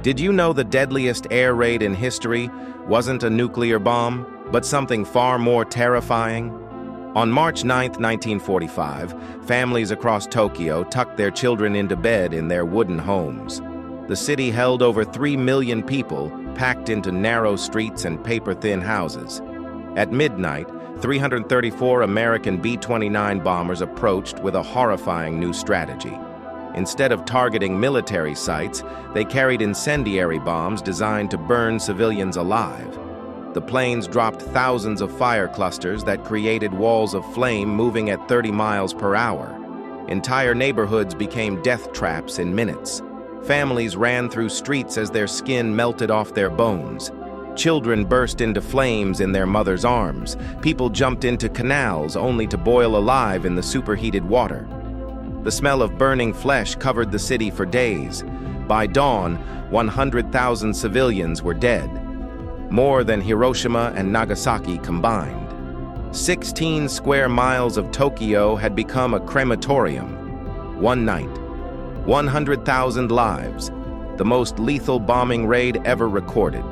Did you know the deadliest air raid in history wasn't a nuclear bomb, but something far more terrifying? On March 9, 1945, families across Tokyo tucked their children into bed in their wooden homes. The city held over 3 million people packed into narrow streets and paper-thin houses. At midnight, 334 American B-29 bombers approached with a horrifying new strategy. Instead of targeting military sites, they carried incendiary bombs designed to burn civilians alive. The planes dropped thousands of fire clusters that created walls of flame moving at 30 miles per hour. Entire neighborhoods became death traps in minutes. Families ran through streets as their skin melted off their bones. Children burst into flames in their mother's arms. People jumped into canals only to boil alive in the superheated water. The smell of burning flesh covered the city for days. By dawn, 100,000 civilians were dead, more than Hiroshima and Nagasaki combined. 16 square miles of Tokyo had become a crematorium. One night, 100,000 lives, the most lethal bombing raid ever recorded.